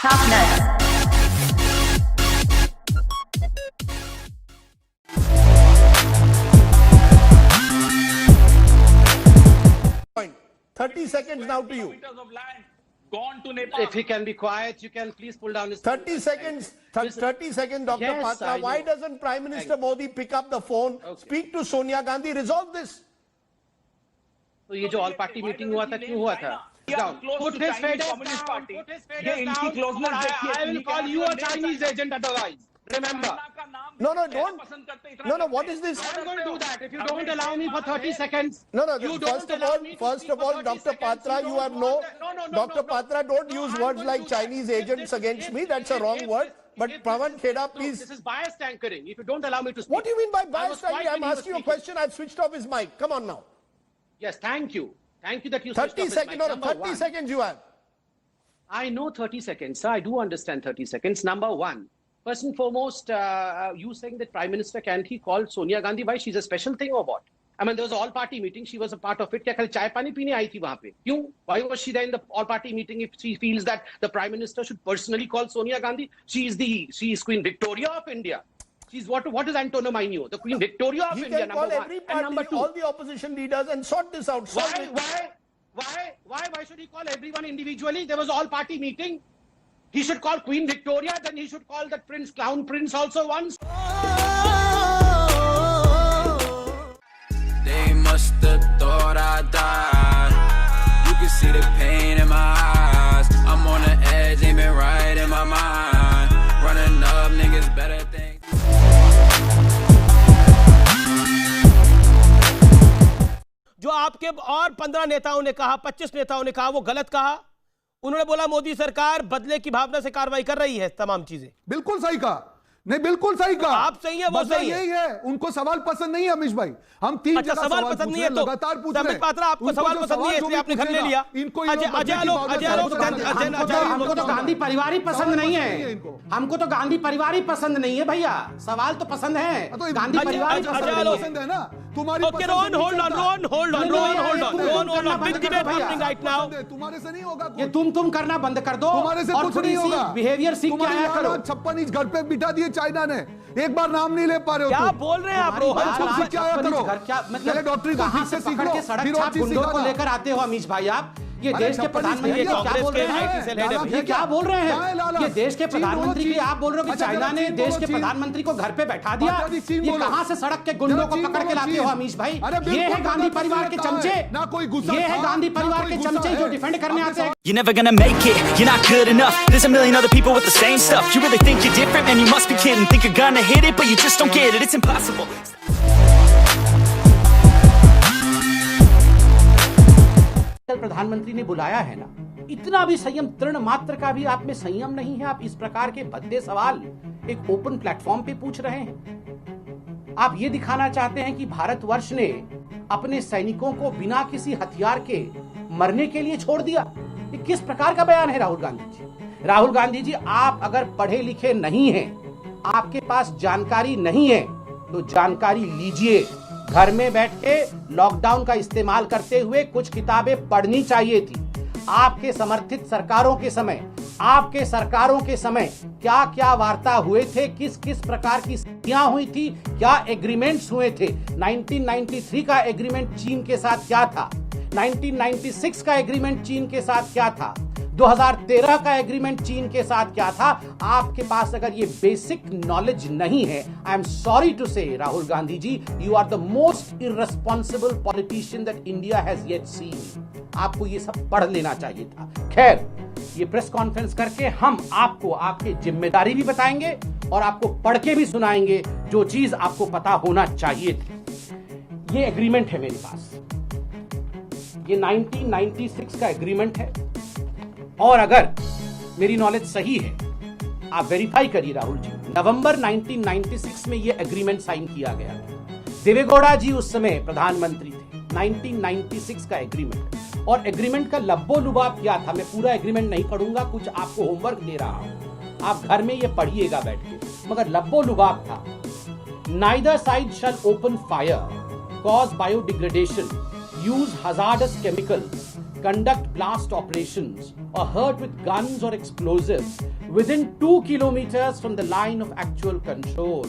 Sharpness. 30 seconds now to you. Gone to Nepal. If he can be quiet, you can please pull down his 30 seconds, 30 seconds, Dr. Yes, Patra. I Why know. doesn't Prime Minister Modi pick up the phone, speak to Sonia Gandhi, resolve this? तो ये जो all party meeting हुआ था क्यों हुआ था? Put his face down. Put his face down. I will call you a Chinese agent otherwise. Remember. No, don't. No, what is this? I'm going to do that if you don't allow me for 30 seconds. No, You first don't of allow all, me to speak for 30 Dr. seconds. Patra, you have no. Dr. Patra, don't use I'm words going like to do that. Chinese agents against me. That's a wrong word. But Pawan Kheda, please. This is biased anchoring. If you don't allow me to speak. What do you mean by I was biased? quiet I'm when he was asking you a speaking. question. I've switched off his mic. Come on now. Yes, thank you. Thank you that you switched 30 off his seconds. mic. No, Number 30 one. seconds you have. I know 30 seconds, sir. I do understand 30 seconds. Number one, first and foremost, you saying that Prime Minister can't he call Sonia Gandhi? Why? She's a special thing or what? I mean, there was an all-party meeting. She was a part of it. क्या कल चाय पानी पीने आई थी वहाँ पे? क्यों? Why was she there in the all-party meeting if she feels that the Prime Minister should personally call Sonia Gandhi? She is Queen Victoria of India. She's what is Antonio Mainio? The Queen Victoria of He India. can call Number one. every And number party, two. all the opposition leaders and sort this out. Solve it. Why should he call everyone individually? There was all-party meeting. He should call Queen Victoria, then he should call that Crown Prince also once. They must have thought I died. You can see the pain in my eyes. I'm on the edge, aiming right in my mind. Running up, niggas better think. जो आपके और 15 नेताओं ने कहा, 25 नेताओं ने कहा, वो गलत कहा। उन्होंने बोला मोदी सरकार बदले की भावना से कार्रवाई कर रही है तमाम चीजें। बिल्कुल सही कहा, नहीं बिल्कुल सही कहा। आप सही है, वो सही है। यही है, उनको सवाल पसंद नहीं है अमिश भाई। हम 3 अच्छा, सवाल पसंद नहीं है तो लगातार पूछ रहे हैं। संबित पात्रा, आपको सवाल पसंद नहीं है इसलिए आपने घर ले लिया। इनको हमको तो गांधी परिवार ही पसंद नहीं है। हमको तो गांधी परिवार ही पसंद नहीं है भैया। सवाल तो पसंद है, गांधी परिवार ही पसंद है ना तुम्हारी। Okay, Rohan, hold on. Big debate happening right now. तुम्हारे से नहीं होगा। ये तुम करना बंद कर दो। तुम्हारे से कुछ नहीं होगा। बिहेवियर सीख के आया करो। 56 इंच घर पे बिठा दिए चाइना ने, एक बार नाम नहीं ले पा रहे हो। क्या बोल रहे हैं आप रोहन? क्या करो? पहले डॉक्टरी को ठीक से सीख लो, फिर और चीज गुंडों को लेकर आते हो अमिश भाई आप। ये देश के प्रधानमंत्री क्या बोल रहे हैं? ये क्या बोल रहे हैं? ये देश के प्रधानमंत्री के आप बोल रहे हो कि चाइना ने देश के प्रधानमंत्री को घर पे बैठा दिया। ये कहां से सड़क के गुंडों को पकड़ के लाते हो अमिश भाई? ये है गांधी परिवार के चमचे। ये है गांधी परिवार के चमचे जो डिफेंड करने आते हैं। You're never gonna make it, you're not good enough. There's a million other people with the same stuff. You really think you're different? Man, you must be kidding. Think you're gonna hit it, but you just don't get it. It's impossible. प्रधानमंत्री ने बुलाया है ना, इतना भी संयम, तृण मात्र का भी आप में संयम नहीं है। आप इस प्रकार के भद्दे सवाल एक ओपन प्लेटफॉर्म पे पूछ रहे हैं। आप ये दिखाना चाहते हैं कि भारतवर्ष ने अपने सैनिकों को बिना किसी हथियार के मरने के लिए छोड़ दिया। ये किस प्रकार का बयान है राहुल गांधी जी? राहुल गांधी जी, आप अगर पढ़े लिखे नहीं हैं, आपके पास जानकारी नहीं है, तो जानकारी लीजिए। घर में बैठ के लॉकडाउन का इस्तेमाल करते हुए कुछ किताबें पढ़नी चाहिए थी। आपके समर्थित सरकारों के समय, आपके सरकारों के समय क्या क्या वार्ता हुए थे, किस किस प्रकार की स्थितियां हुई थी, क्या एग्रीमेंट्स हुए थे। 1993 का एग्रीमेंट चीन के साथ क्या था, 1996 का एग्रीमेंट चीन के साथ क्या था, 2013 का एग्रीमेंट चीन के साथ क्या था। आपके पास अगर ये बेसिक नॉलेज नहीं है, I am sorry to say Rahul Gandhi ji, you are the most irresponsible politician that India has yet seen. आपको ये सब पढ़ लेना चाहिए था। खैर, ये प्रेस कॉन्फ्रेंस करके हम आपको आपकी जिम्मेदारी भी बताएंगे और आपको पढ़ के भी सुनाएंगे जो चीज आपको पता होना चाहिए थी। ये एग्रीमेंट है मेरे पास, ये 1996 का एग्रीमेंट है। और अगर मेरी नॉलेज सही है, आप वेरीफाई करिए राहुल जी, नवंबर 1996 में यह एग्रीमेंट साइन किया गया था। देवेगौड़ा जी उस समय प्रधानमंत्री थे। 1996 का एग्रीमेंट, और एग्रीमेंट का लब्बो लुबाब क्या था, मैं पूरा एग्रीमेंट नहीं पढ़ूंगा, कुछ आपको होमवर्क दे रहा हूं, आप घर में ये पढ़िएगा बैठ के। मगर लब्बो लुबाब था, neither side shall open fire, cause biodegradation, use hazardous chemicals, conduct blast operations or hurt with guns or explosives within 2 kilometers from the line of actual control.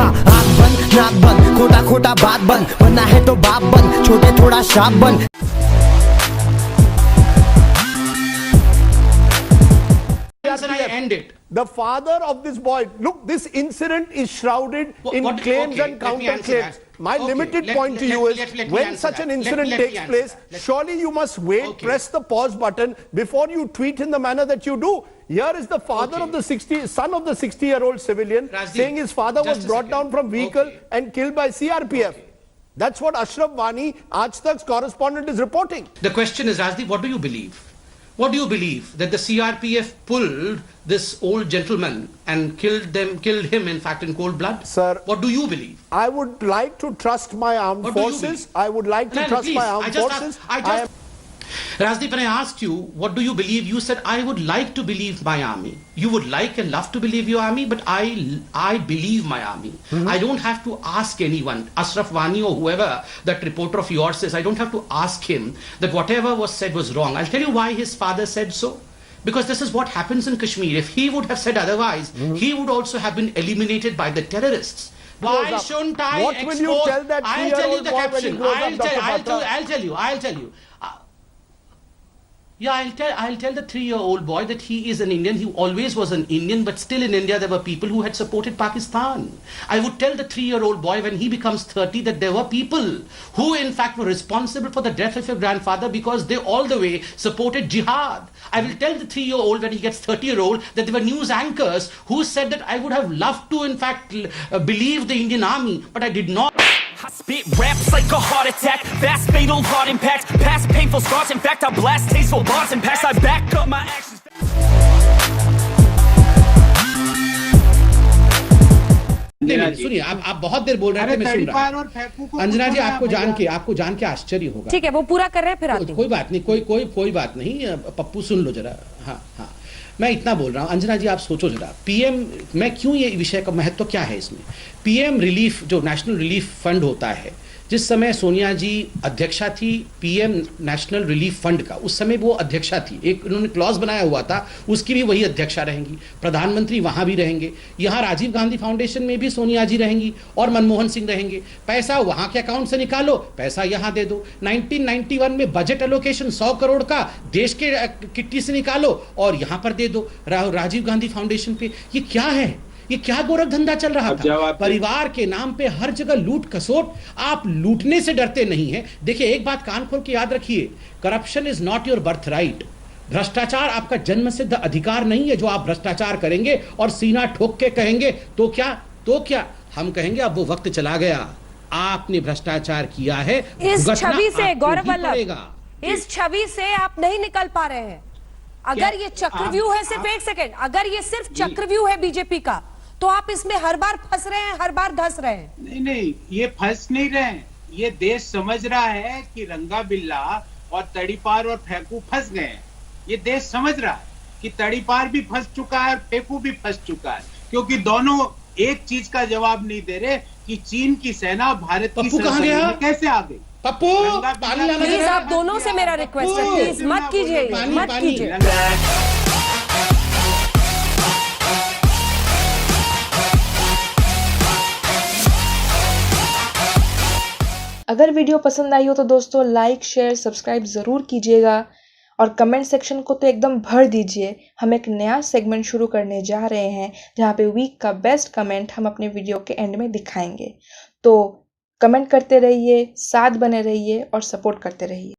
आग बन, नाक बन, खोटा खोटा बात बन, बनना है तो बाप बन, छोटे थोड़ा शाप बन। I end it. The father of this boy, look, this incident is shrouded in claims and counter claims. My limited point to you is, when such an incident takes place, surely you must wait, press the pause button before you tweet in the manner that you do. Here is the father of the son of the 60-year-old civilian saying his father was brought down from vehicle and killed by CRPF. That's what Ashraf Wani, Aaj Tak's correspondent, is reporting. The question is, Rajdeep, what do you believe? What do you believe? That the CRPF pulled this old gentleman and killed him, in fact, in cold blood? Sir, what do you believe? I would like to trust my armed forces. I would like to trust my armed forces. Rajdeep, when I asked you, what do you believe? You said, I would like to believe my army. You would like and love to believe your army, but I believe my army. I don't have to ask anyone, Ashraf Wani or whoever that reporter of yours is, I don't have to ask him that whatever was said was wrong. I'll tell you why his father said so. Because this is what happens in Kashmir. If he would have said otherwise, he would also have been eliminated by the terrorists. Why shouldn't I What will you tell that 3-year-old boy when he grows up, Dr. Batra? I'll tell you. Yeah, I'll tell the 3-year-old boy that he is an Indian. He always was an Indian, but still in India there were people who had supported Pakistan. I would tell the 3-year-old boy when he becomes 30 that there were people who in fact were responsible for the death of your grandfather because they all the way supported jihad. I will tell the 3-year-old when he gets 30-year-old that there were news anchors who said that I would have loved to in fact believe the Indian army, but I did not. I spit raps like a heart attack, fast fatal heart impact, past painful scars, in fact I blast tasteful bars and past I back up my actions. सुनिए, आप बहुत देर बोल रहे थे, मैं सुन रहा हूं। अंजना जी, आपको जान के आश्चर्य होगा। ठीक है, वो पूरा कर रहे हैं, फिर आते हैं। कोई बात नहीं, कोई बात नहीं। पप्पू सुन लो जरा। हाँ, मैं इतना बोल रहा हूँ। अंजना जी, आप सोचो जरा, पीएम, मैं क्यों ये विषय का महत्व क्या है इसमें? पीएम रिलीफ, जो नेशनल रिलीफ फंड होता है, जिस समय सोनिया जी अध्यक्षा थी पीएम नेशनल रिलीफ फंड का, उस समय वो अध्यक्षा थी, एक उन्होंने क्लॉज बनाया हुआ था, उसकी भी वही अध्यक्षा रहेंगी, प्रधानमंत्री वहां भी रहेंगे, यहाँ राजीव गांधी फाउंडेशन में भी सोनिया जी रहेंगी और मनमोहन सिंह रहेंगे। पैसा वहां के अकाउंट से निकालो, पैसा यहाँ दे दो। 1991 में बजट एलोकेशन 100 करोड़ का देश के किट्टी से निकालो और यहाँ पर दे दो राजीव गांधी फाउंडेशन पे। ये क्या है? ये क्या गोरख धंधा चल रहा था? परिवार के नाम पे हर जगह लूट खसोट। आप लूटने से डरते नहीं हैं। देखिए, एक बात कान खोल के याद रखिए, corruption is not your birth right. भ्रष्टाचार आपका जन्मसिद्ध अधिकार नहीं है। जो आप भ्रष्टाचार करेंगे और सीना ठोक के कहेंगे तो क्या हम कहेंगे अब वो वक्त चला गया, आपने भ्रष्टाचार किया है। इस छवि से गौरव वल्लभ, इस छवि से आप नहीं निकल पा रहे हैं। अगर ये चक्रव्यूह है, सिर्फ एक सेकंड, अगर ये सिर्फ चक्रव्यूह है बीजेपी का, तो आप इसमें हर बार फंस रहे हैं, हर बार धंस रहे हैं। नहीं, ये फंस नहीं रहे हैं। ये देश समझ रहा है कि रंगा बिल्ला और तड़ीपार और फेंकू फंस गए हैं। ये देश समझ रहा है कि तड़ीपार भी फंस चुका है और फेंकू भी फंस चुका है, क्योंकि दोनों एक चीज का जवाब नहीं दे रहे कि चीन की सेना भारत की सरहद में कैसे आ गई। पप्पू, प्लीज आप दोनों से मेरा रिक्वेस्ट है, प्लीज मत कीजिए। अगर वीडियो पसंद आई हो तो दोस्तों लाइक, शेयर, सब्सक्राइब ज़रूर कीजिएगा और कमेंट सेक्शन को तो एकदम भर दीजिए। हम एक नया सेगमेंट शुरू करने जा रहे हैं जहाँ पे वीक का बेस्ट कमेंट हम अपने वीडियो के एंड में दिखाएंगे। तो कमेंट करते रहिए, साथ बने रहिए और सपोर्ट करते रहिए।